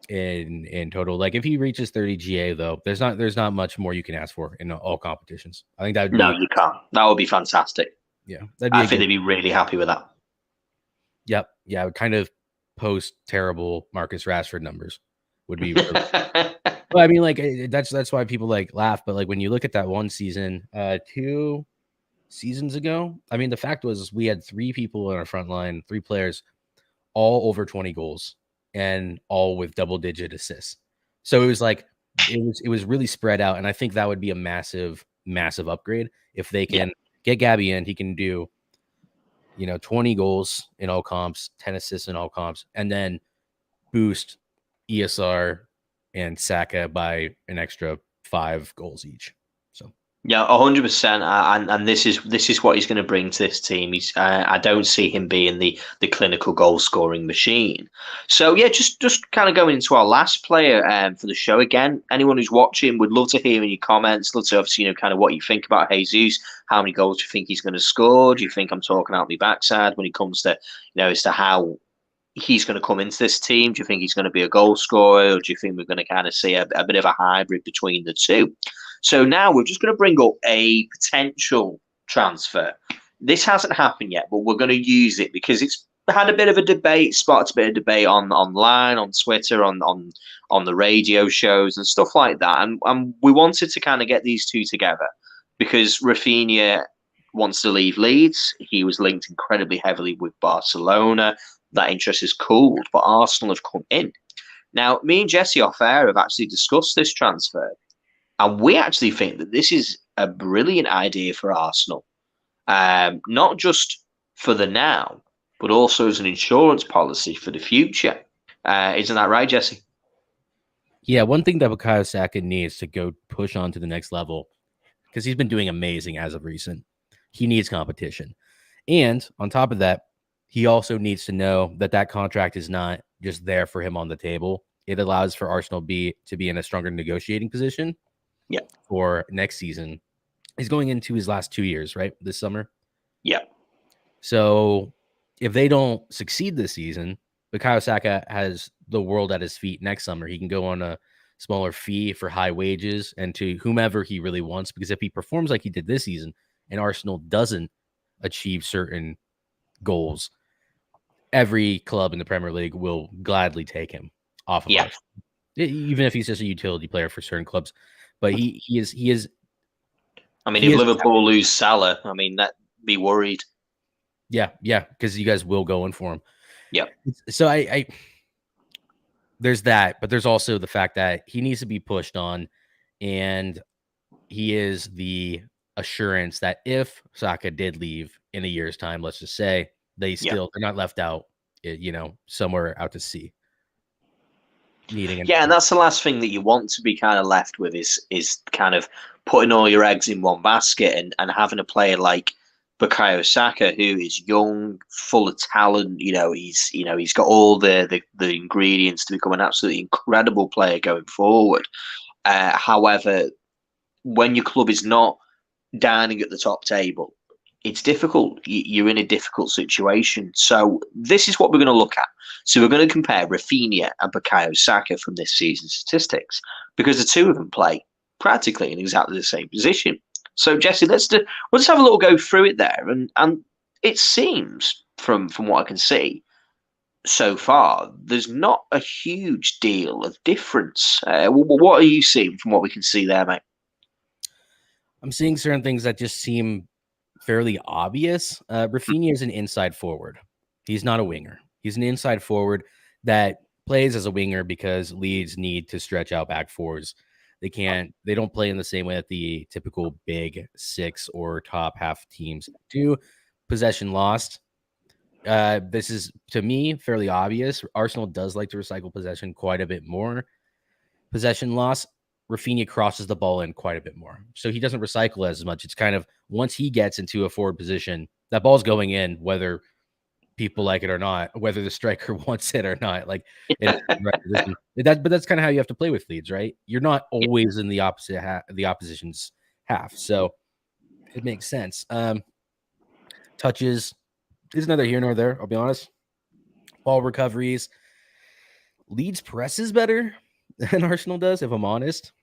in total. Like if he reaches 30 GA, though, there's not much more you can ask for in all competitions. I think that would be, no, you can't. That would be fantastic. Yeah, I think they'd be really happy with that. Yep. Yeah, kind of post terrible Marcus Rashford numbers would be. Really well, I mean, like that's why people laugh. But when you look at that one season, 2 seasons ago, I mean, the fact was we had 3 people in our front line, 3 players, all over 20 goals and all with double-digit assists. So it was it was really spread out, and I think that would be a massive upgrade if they can get Gabby in. He can do 20 goals in all comps, 10 assists in all comps, and then boost ESR and Saka by an extra 5 goals each. So Yeah, 100%. And this is what he's going to bring to this team. I don't see him being the clinical goal scoring machine. So yeah, just kind of going into our last player for the show again. Anyone who's watching would love to hear in your comments. Love to obviously kind of what you think about Jesus. How many goals do you think he's going to score? Do you think I'm talking out my backside when it comes to as to how he's going to come into this team? Do you think he's going to be a goal scorer, or do you think we're going to kind of see a bit of a hybrid between the two? So now we're just going to bring up a potential transfer. This hasn't happened yet, but we're going to use it because it's had a bit of a debate, sparked a bit of debate online, on Twitter, on the radio shows and stuff like that. And we wanted to kind of get these two together because Raphinia wants to leave Leeds. He was linked incredibly heavily with Barcelona. That interest is cooled, but Arsenal have come in. Now, me and Jesse off air have actually discussed this transfer, and we actually think that this is a brilliant idea for Arsenal, not just for the now, but also as an insurance policy for the future. Isn't that right, Jesse? Yeah, one thing that Bukayo Saka needs to go push on to the next level, because he's been doing amazing as of recent, he needs competition. And on top of that, he also needs to know that that contract is not just there for him on the table. It allows for Arsenal to be in a stronger negotiating position for next season. He's going into his last 2 years, right? This summer. Yeah. So if they don't succeed this season, Bukayo Saka has the world at his feet next summer. He can go on a smaller fee for high wages and to whomever he really wants, because if he performs like he did this season and Arsenal doesn't achieve certain goals, every club in the Premier League will gladly take him off of Arsenal, even if he's just a utility player for certain clubs. But he is. I mean, if Liverpool lose Salah, I mean, that'd be worried. Yeah, because you guys will go in for him. Yeah. So I there's that, but there's also the fact that he needs to be pushed on, and he is the assurance that if Saka did leave in a year's time, let's just say, they're not left out, somewhere out to sea. And that's the last thing that you want to be kind of left with is kind of putting all your eggs in one basket and having a player like Bukayo Saka, who is young, full of talent. He's got all the ingredients to become an absolutely incredible player going forward. However, when your club is not dining at the top table, it's difficult. You're in a difficult situation. So this is what we're going to look at. So we're going to compare Rafinha and Bukayo Saka from this season's statistics, because the two of them play practically in exactly the same position. So Jesse, we'll just have a little go through it there, and it seems from what I can see so far, there's not a huge deal of difference. What are you seeing from what we can see there, mate? I'm seeing certain things that just seem fairly obvious. Rafinha is an inside forward. He's not a winger. He's an inside forward that plays as a winger because Leeds need to stretch out back fours. They don't play in the same way that the typical big six or top half teams do. Possession lost. This is, to me, fairly obvious. Arsenal does like to recycle possession quite a bit more. Possession loss, Rafinha crosses the ball in quite a bit more. So he doesn't recycle as much. It's kind of, once he gets into a forward position, that ball's going in, whether people like it or not, whether the striker wants it or not. Like, but that's kind of how you have to play with Leeds, right? You're not always in the opposition's half, so it makes sense. Touches is neither here nor there. I'll be honest. Ball recoveries, Leeds presses better than Arsenal does, if I'm honest.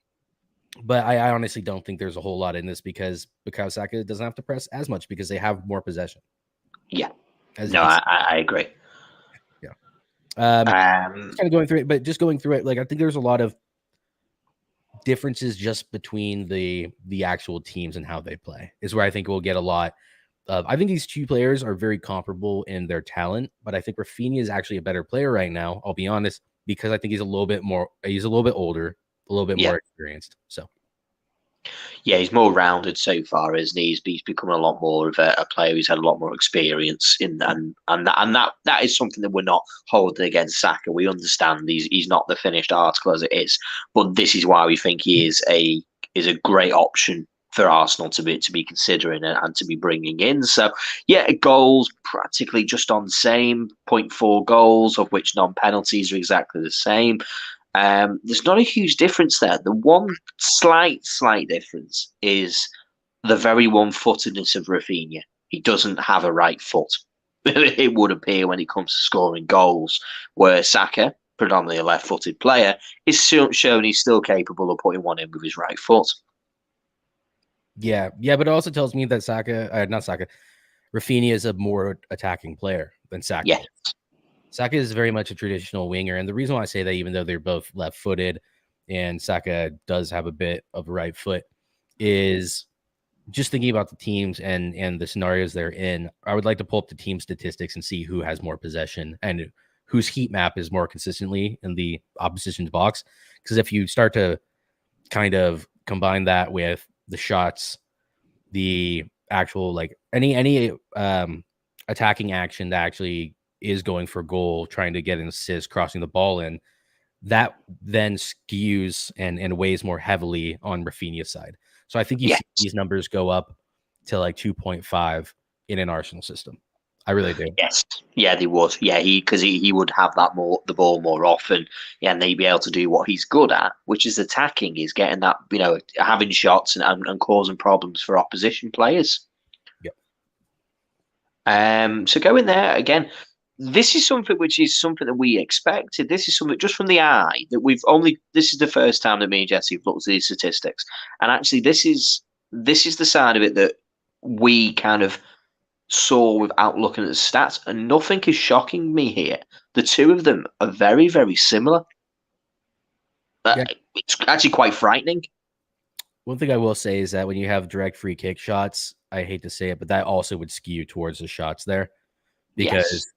But I honestly don't think there's a whole lot in this because Saka doesn't have to press as much because they have more possession. Yeah. I agree. Yeah. Kind of going through it, but just going through it, like, I think there's a lot of differences just between the actual teams and how they play is where I think we'll get a lot of. I think these two players are very comparable in their talent, but I think Rafinha is actually a better player right now. I'll be honest, because I think he's a little bit older, a little bit more experienced. So. Yeah, he's more rounded so far, isn't he? He's become a lot more of a player who's had a lot more experience in, and that is something that we're not holding against Saka. We understand he's not the finished article as it is, but this is why we think he is a great option for Arsenal to be considering and to be bringing in. So yeah, goals practically just on the same, zero 0.4 goals, of which non-penalties are exactly the same. There's not a huge difference there. The one slight difference is the very one-footedness of Raphinia. He doesn't have a right foot. It would appear when it comes to scoring goals, where Saka, predominantly a left-footed player, is shown he's still capable of putting one in with his right foot. Yeah, but it also tells me that Rafinha is a more attacking player than Saka. Yeah. Saka is very much a traditional winger, and the reason why I say that, even though they're both left-footed and Saka does have a bit of a right foot, is just thinking about the teams and the scenarios they're in. I would like to pull up the team statistics and see who has more possession and whose heat map is more consistently in the opposition's box. Because if you start to kind of combine that with the shots, the actual like any attacking action that actually is going for goal, trying to get an assist, crossing the ball in, that then skews and weighs more heavily on Rafinha's side. So I think you see these numbers go up to like 2.5 in an Arsenal system. I really do. Yes. Yeah, they would. Yeah, because he would have the ball more often. Yeah, and they'd be able to do what he's good at, which is attacking. He's getting that, having shots and causing problems for opposition players. Yep. So going there again, this is something that we expected. This is something just from the eye that this is the first time that me and Jesse have looked at these statistics. And actually this is the side of it that we kind of saw without looking at the stats, and nothing is shocking me here. The two of them are very, very similar. It's actually quite frightening. One thing I will say is that when you have direct free kick shots, I hate to say it, but that also would skew towards the shots there, because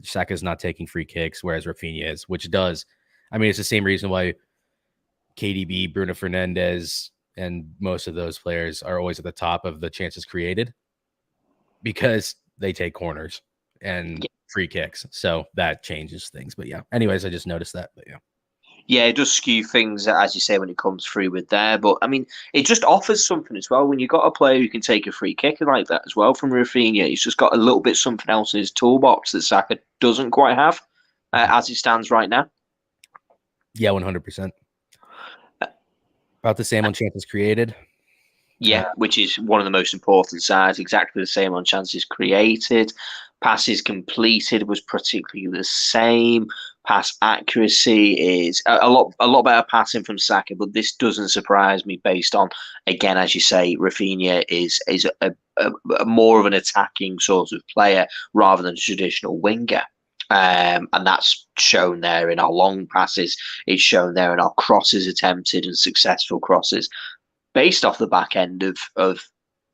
Saka is not taking free kicks, whereas Rafinha is, which does. I mean, it's the same reason why KDB, Bruno Fernandes, and most of those players are always at the top of the chances created, because they take corners and free kicks. So that changes things. But yeah, anyways, I just noticed that. But yeah, it does skew things, as you say, when it comes through with there. But I mean, it just offers something as well. When you've got a player who can take a free kick like that as well from Rafinha, he's just got a little bit something else in his toolbox that Saka doesn't quite have as it stands right now. Yeah, 100%. About the same on chances created. Yeah, which is one of the most important sides. Exactly the same on chances created. Passes completed was particularly the same. Pass accuracy is a lot better passing from Saka, but this doesn't surprise me based on, again, as you say, Rafinha is a more of an attacking sort of player rather than a traditional winger. And that's shown there in our long passes. It's shown there in our crosses attempted and successful crosses, based off the back end of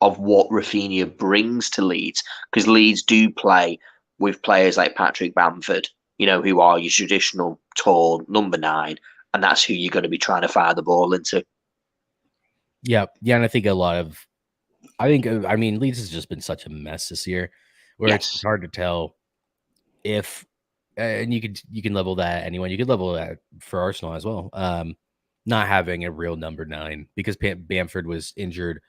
what Rafinha brings to Leeds, because Leeds do play with players like Patrick Bamford, who are your traditional tall number 9, and that's who you're going to be trying to fire the ball into. Yeah, and I think Leeds has just been such a mess this year, where it's hard to tell if, and you can level that at anyone. You could level that for Arsenal as well. Not having a real number 9, because Bamford was injured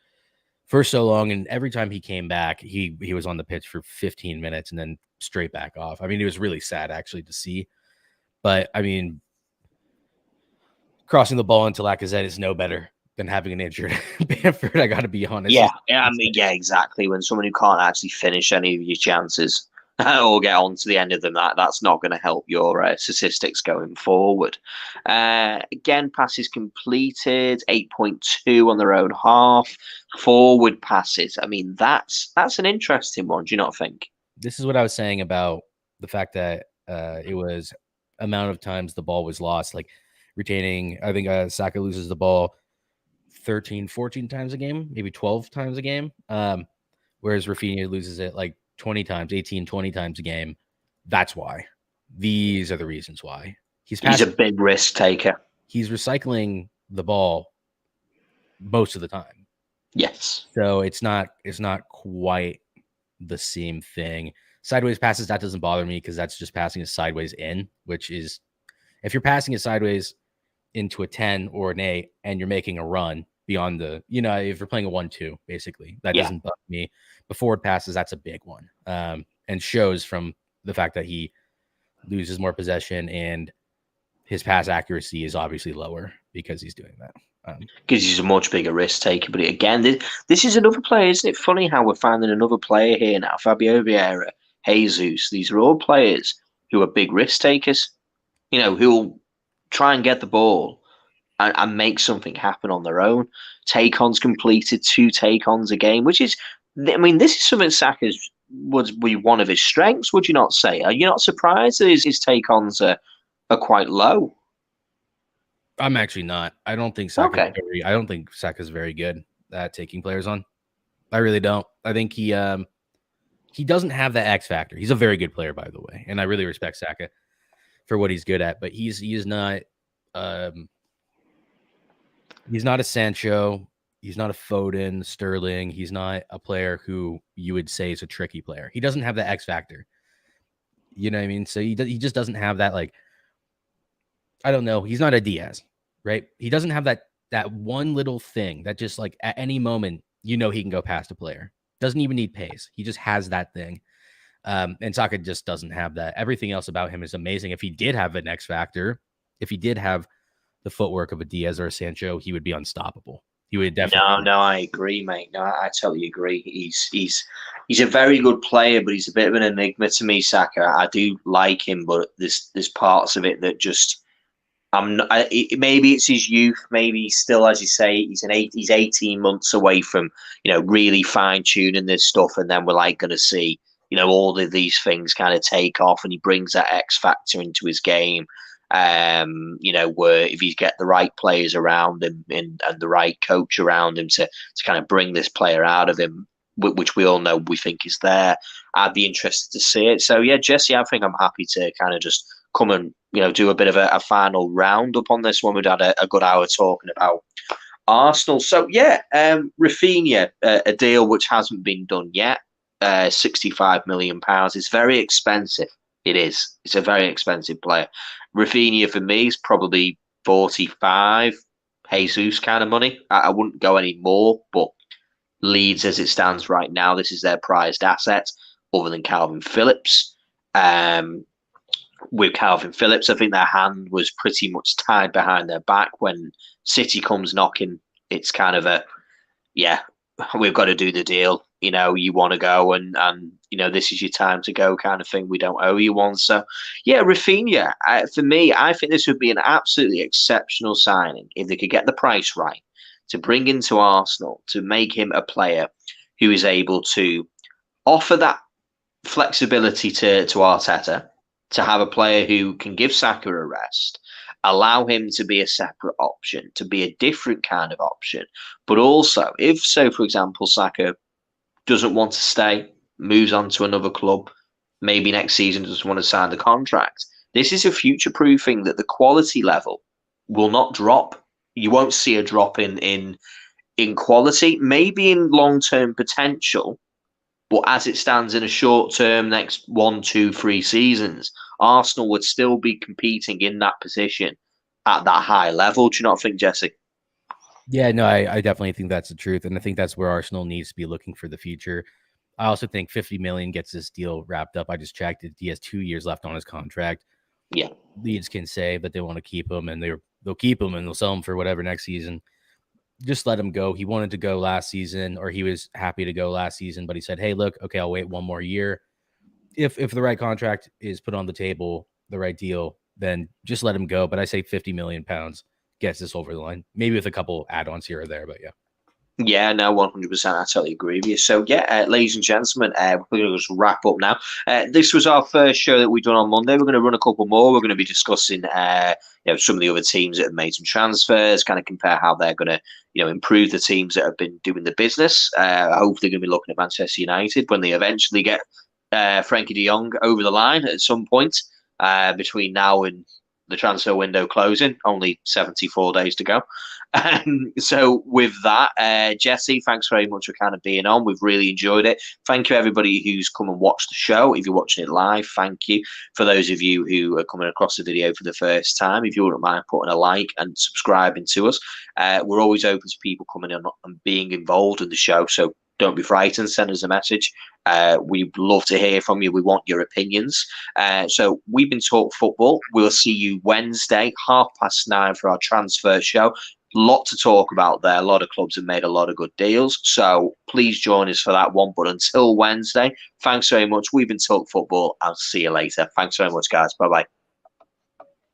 for so long, and every time he came back, he was on the pitch for 15 minutes and then straight back off. I mean, it was really sad actually to see. But I mean, crossing the ball into Lacazette is no better than having an injured Bamford. I got to be honest. Yeah, exactly. When someone who can't actually finish any of your chances or get on to the end of them, that's not going to help your statistics going forward. Again, passes completed, 8.2 on their own half. Forward passes, I mean, that's an interesting one. Do you not think? This is what I was saying about the fact that it was amount of times the ball was lost, like retaining. I think Saka loses the ball 13, 14 times a game, maybe 12 times a game. Whereas Rafinha loses it like 20 times, 18, 20 times a game. That's why. These are the reasons why. He's a big risk taker. He's recycling the ball most of the time. Yes. So it's not quite the same thing. Sideways passes, that doesn't bother me, because that's just passing it sideways in, which is, if you're passing it sideways into a 10 or an 8 and you're making a run, beyond the, if you're playing a 1-2, basically, that Yeah. doesn't bug me. But forward passes, that's a big one. And shows from the fact that he loses more possession and his pass accuracy is obviously lower because he's doing that. Because he's a much bigger risk taker. But again, this is another player, isn't it? Funny how we're finding another player here now. Fabio Vieira, Jesus. These are all players who are big risk takers, who'll try and get the ball and make something happen on their own. Take-ons completed, 2 take-ons a game, which is, this is something Saka's would be one of his strengths, would you not say? Are you not surprised that his take-ons are quite low? I'm actually not. I don't think Saka's very good at taking players on. I really don't. I think he doesn't have that X factor. He's a very good player, by the way, and I really respect Saka for what he's good at. But he is not. He's not a Sancho. He's not a Foden, Sterling. He's not a player who you would say is a tricky player. He doesn't have the X factor. You know what I mean? So he just doesn't have that, like, I don't know. He's not a Diaz, right? He doesn't have that one little thing that just, like, at any moment, he can go past a player. Doesn't even need pace. He just has that thing. And Saka just doesn't have that. Everything else about him is amazing. If he did have an X factor, if he did have the footwork of a Diaz or a Sancho, he would be unstoppable. He would definitely. No, I agree, mate. No, I totally agree. He's a very good player, but he's a bit of an enigma to me, Saka. I do like him, but there's parts of it that just I'm not. Maybe it's his youth. Maybe he's still, as you say, he's 18 months away from really fine tuning this stuff, and then we're like going to see all of these things kind of take off, and he brings that X factor into his game. Where if you get the right players around him and the right coach around him to kind of bring this player out of him, which we all know we think is there, I'd be interested to see it. So yeah, Jesse, I think I'm happy to kind of just come and do a bit of a final roundup on this one. We'd had a good hour talking about Arsenal. So yeah, Raphinia, a deal which hasn't been done yet, £65 million. It's very expensive. It is. It's a very expensive player. Raphinia for me is probably 45 Jesus kind of money. I wouldn't go any more, but Leeds, as it stands right now, this is their prized asset, other than Calvin Phillips. With Calvin Phillips, I think their hand was pretty much tied behind their back. When City comes knocking, it's kind of we've got to do the deal. You want to go and this is your time to go kind of thing. We don't owe you one. So, yeah, Rafinha, for me, I think this would be an absolutely exceptional signing if they could get the price right to bring into Arsenal, to make him a player who is able to offer that flexibility to Arteta, to have a player who can give Saka a rest, allow him to be a separate option, to be a different kind of option. But also, if, so for example, Saka doesn't want to stay, moves on to another club, maybe next season doesn't want to sign the contract, this is a future-proofing that the quality level will not drop. You won't see a drop in quality, maybe in long-term potential, but as it stands in a short term, next 1, 2, 3 seasons, Arsenal would still be competing in that position at that high level. Do you not think, Jesse? Yeah, no, I definitely think that's the truth. And I think that's where Arsenal needs to be looking for the future. I also think 50 million gets this deal wrapped up. I just checked it. He has 2 years left on his contract. Yeah. Leeds can say that they want to keep him, and they'll keep him and they'll sell him for whatever next season. Just let him go. He wanted to go last season, or he was happy to go last season, but he said, hey, look, okay, I'll wait 1 more year. If the right contract is put on the table, the right deal, then just let him go. But I say 50 million pounds gets this over the line, maybe with a couple add-ons here or there, but yeah. Yeah, no, 100%. I totally agree with you. So, yeah, ladies and gentlemen, we're going to just wrap up now. This was our first show that we've done on Monday. We're going to run a couple more. We're going to be discussing some of the other teams that have made some transfers, kind of compare how they're going to improve the teams that have been doing the business. Hopefully, going to be looking at Manchester United when they eventually get Frankie de Jong over the line at some point between now and the transfer window closing, only 74 days to go. So with that, Jesse, thanks very much for kind of being on. We've really enjoyed it. Thank you, everybody who's come and watched the show. If you're watching it live, thank you. For those of you who are coming across the video for the first time, if you wouldn't mind putting a like and subscribing to us, we're always open to people coming in and being involved in the show. So don't be frightened. Send us a message. We'd love to hear from you. We want your opinions. So we've been Talk Football. We'll see you Wednesday, 9:30 for our transfer show. Lot to talk about there. A lot of clubs have made a lot of good deals. So please join us for that one. But until Wednesday, thanks very much. We've been Talk Football. I'll see you later. Thanks very much, guys. Bye-bye.